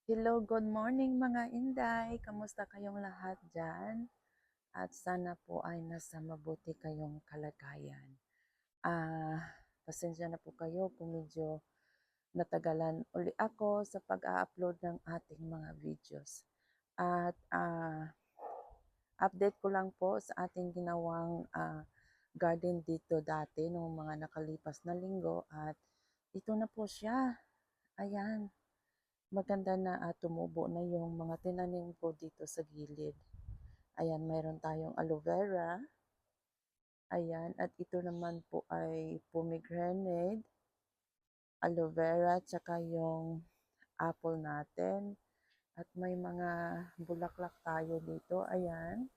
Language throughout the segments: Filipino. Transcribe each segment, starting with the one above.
Hello, good morning mga Inday. Kamusta kayong lahat dyan? At sana po ay nasa mabuti kayong kalagayan. Pasensya na po kayo kung medyo natagalan uli ako sa pag-upload ng ating mga videos. At update ko lang po sa ating ginawang garden dito dati noong mga nakalipas na linggo. At ito na po siya. Ayan. Maganda na tumubo na yung mga tinanim ko dito sa gilid. Ayan, mayroon tayong aloe vera. Ayan, at ito naman po ay pomegranate, aloe vera, tsaka yung apple natin. At may mga bulaklak tayo dito. Ayan.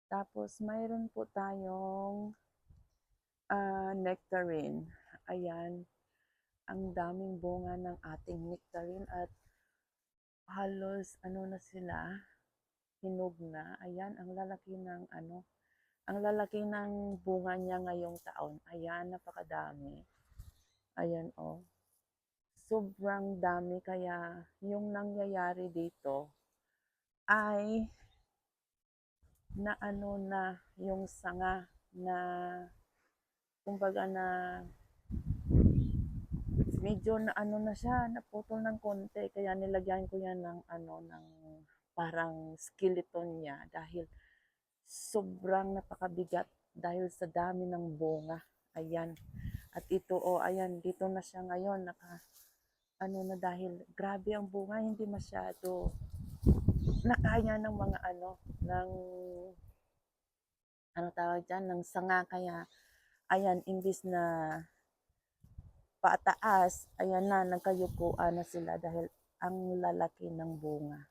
Tapos mayroon po tayong nectarine. Ayan, ang daming bunga ng ating nectarine at halos ano na sila, hinog na. Ayan, ang lalaki ng ang lalaki ng bunga niya ngayong taon. Ayan, napakadami. Ayan, oh. Sobrang dami kaya yung nangyayari dito ay na yung sanga na kumbaga na medyo na na siya, naputol ng konti kaya nilagyan ko yan ng ng parang skeleton niya dahil sobrang napakabigat dahil sa dami ng bunga. Ayan. At ito, ayan, dito na siya ngayon. Na dahil grabe ang bunga, hindi masyado nakaya ng mga ng, tawag dyan, ng sanga. Kaya, ayan, imbis na pataas, ayan na, nagkayukuan na sila dahil ang lalaki ng bunga.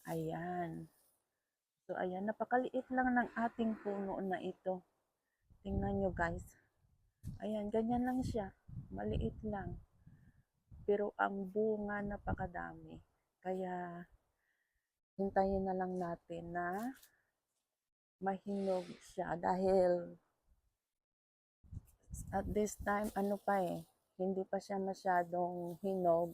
Ayan. So, ayan, napakaliit lang ng ating puno na ito. Tingnan nyo guys. Ayan, ganyan lang siya. Maliit lang. Pero ang bunga napakadami. Kaya, hintayin na lang natin na mahinog siya. Dahil, at this time, hindi pa siya masyadong hinog.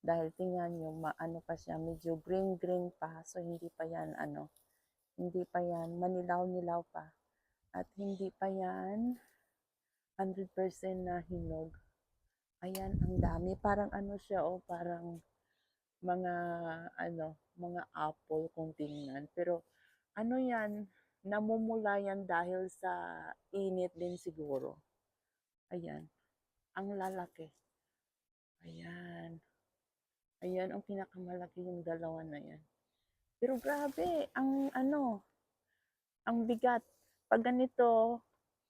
Dahil tingnan nyo, pa siya, medyo green-green pa. So, hindi pa yan, hindi pa yan, manilaw-nilaw pa. At hindi pa yan 100% na hinog. Ayan, ang dami. Parang siya, parang mga, mga apple kung tingnan. Pero, yan, namumula yan dahil sa init din siguro. Ayan, ang lalaki. Ayan. Ayan, ang pinakamalaki yung dalawa na yan. Pero grabe, ang bigat. Pag ganito,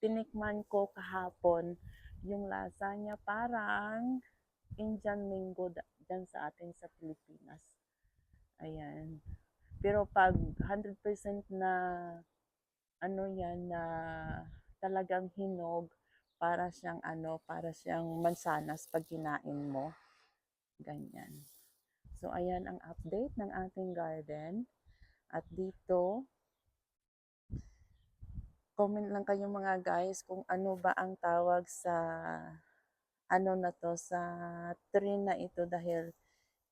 tinikman ko kahapon, yung lasa niya parang Indian mango dyan sa atin sa Pilipinas. Ayan. Pero pag 100% na yan na talagang hinog, para siyang mansanas pag kinain mo. Ganyan. So ayan ang update ng ating garden. At dito, comment lang kayo mga guys kung ano ba ang tawag sa sa tree na ito dahil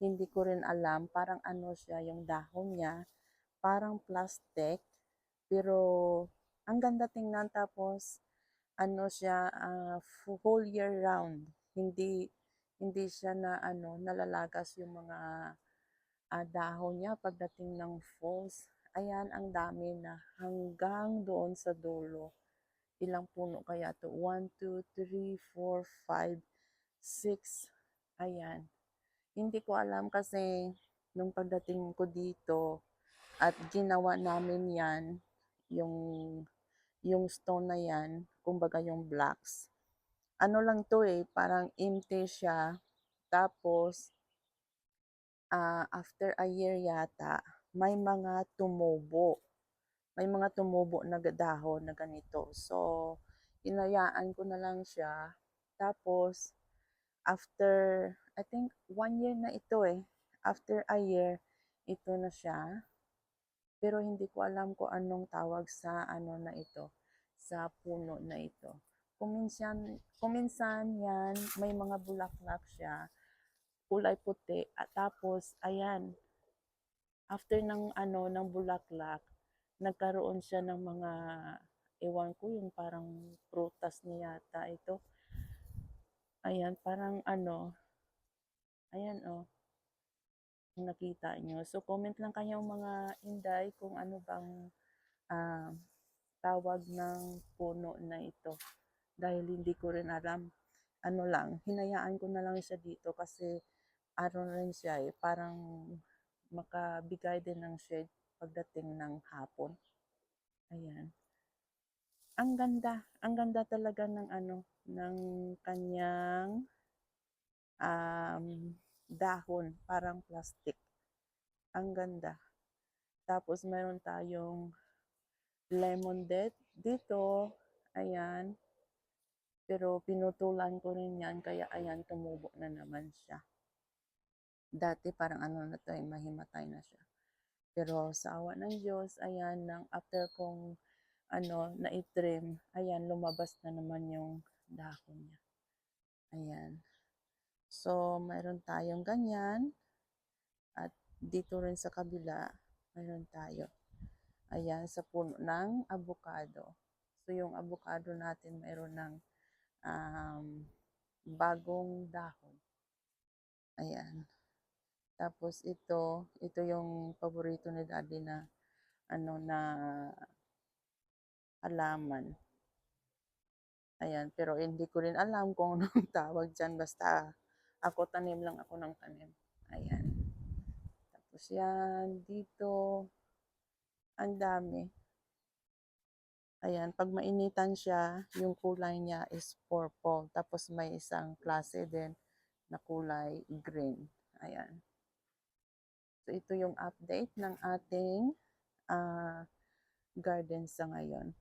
hindi ko rin alam. Parang siya, yung dahon niya, parang plastic, pero ang ganda tingnan. Tapos siya, whole year round. Hindi siya na nalalagas yung mga dahon niya pagdating ng falls. Ayan, ang dami na hanggang doon sa dulo. Ilang puno kaya to? 1, 2, 3, 4, 5, 6. Ayan. Hindi ko alam kasi nung pagdating ko dito at ginawa namin yan, yung stone na yan, kumbaga yung blocks. Lang to parang empty siya. Tapos, after a year yata, may mga tumubo. May mga tumubo na dahon na ganito. So, hinayaan ko na lang siya. Tapos, after, I think, 1 year na ito After a year, ito na siya. Pero hindi ko alam kung anong tawag sa na ito, sa puno na ito. Kuminsan yan, may mga bulaklak siya. kulay puti at tapos ayan, after ng ano, ng bulaklak, nagkaroon siya ng mga, ewan ko, yung parang prutas niya yata ito. Ayan, parang ano, ayan oh, kung nakita nyo. So, comment lang kayo mga inday kung ano bang ah, tawag ng puno na ito. Dahil hindi ko rin alam. Ano lang, hinayaan ko na lang siya dito kasi ano rin siya eh, parang makabigay din ng shade pagdating ng hapon. Ayan. Ang ganda talaga ng ano, ng kanyang dahon, parang plastic. Ang ganda. Tapos meron tayong lemon dito. Ayan. Pero pinutulan ko rin yan, kaya ayan, tumubo na naman siya. Dati parang ano na to, mahimatay na siya. Pero sa awa ng Diyos, ayan, nang after kong ano, na-trim, ayan, lumabas na naman yung dahon niya. Ayan. So, mayroon tayong ganyan. At dito rin sa kabila, mayroon tayo. Ayan, sa puno ng avocado. So, yung avocado natin mayroon ng um, bagong dahon. Ayan. Tapos ito yung paborito ni Daddy na ano na halaman. Ayan, pero hindi ko rin alam kung anong tawag dyan. Basta ako tanim lang ako ng tanim. Ayan. Tapos yan, dito, ang dami. Ayan, pag mainitan siya, yung kulay niya is purple. Tapos may isang klase din na kulay green. Ayan. So, ito yung update ng ating garden sa ngayon.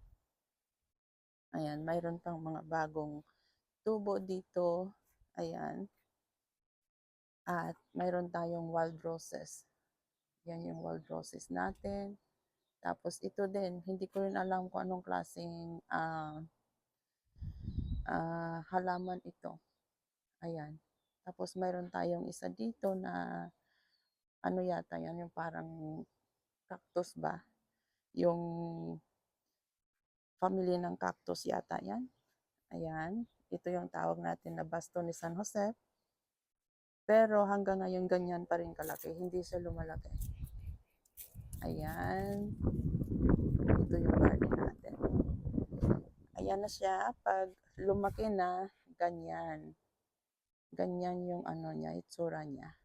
Ayan, mayroon pang mga bagong tubo dito. Ayan. At mayroon tayong wild roses. Yan yung wild roses natin. Tapos ito din, hindi ko rin alam kung anong klaseng halaman ito. Ayan. Tapos mayroon tayong isa dito na ano yata yan, yung parang cactus ba? Yung family ng cactus yata yan. Ayan. Ito yung tawag natin na basto ni San Jose. Pero hanggang ngayon ganyan pa rin kalaki. Hindi siya lumalaki. Ayan. Ito yung garden natin. Ayan na siya. Pag lumaki na, ganyan. Ganyan yung ano niya, itsura niya.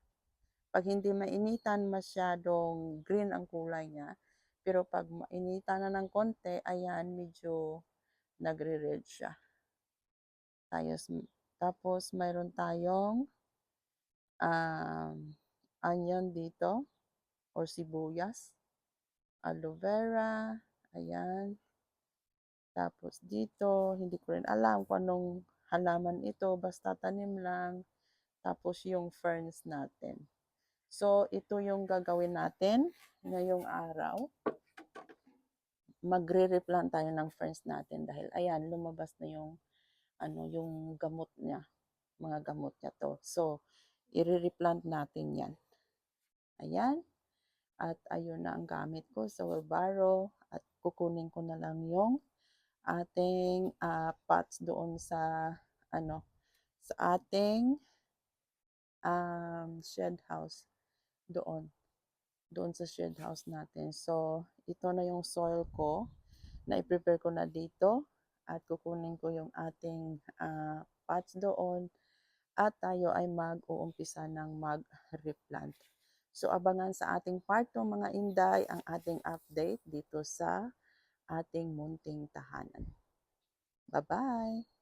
Pag hindi mainitan, masyadong green ang kulay niya. Pero pag mainitan na ng konti, ayan, medyo nagre-red siya. Tapos mayroon tayong onion dito or sibuyas, aloe vera, ayan. Tapos dito, hindi ko rin alam kung anong halaman ito, basta tanim lang. Tapos yung ferns natin. So, ito yung gagawin natin ngayong araw. Magre-replant tayo ng ferns natin dahil ayan, lumabas na yung ano, yung gamot niya, mga gamot niya to. So, i-replant natin yan. Ayan. At ayun na ang gamit ko sa wheelbarrow at kukunin ko na lang yung ating pots doon sa ano, sa ating shed house doon sa shed house natin. So, ito na yung soil ko na i-prepare ko na dito at kukunin ko yung ating pots doon at tayo ay mag-uumpisa ng mag-replant. So, abangan sa ating part 2 mga inday ang ating update dito sa ating munting tahanan. Bye-bye!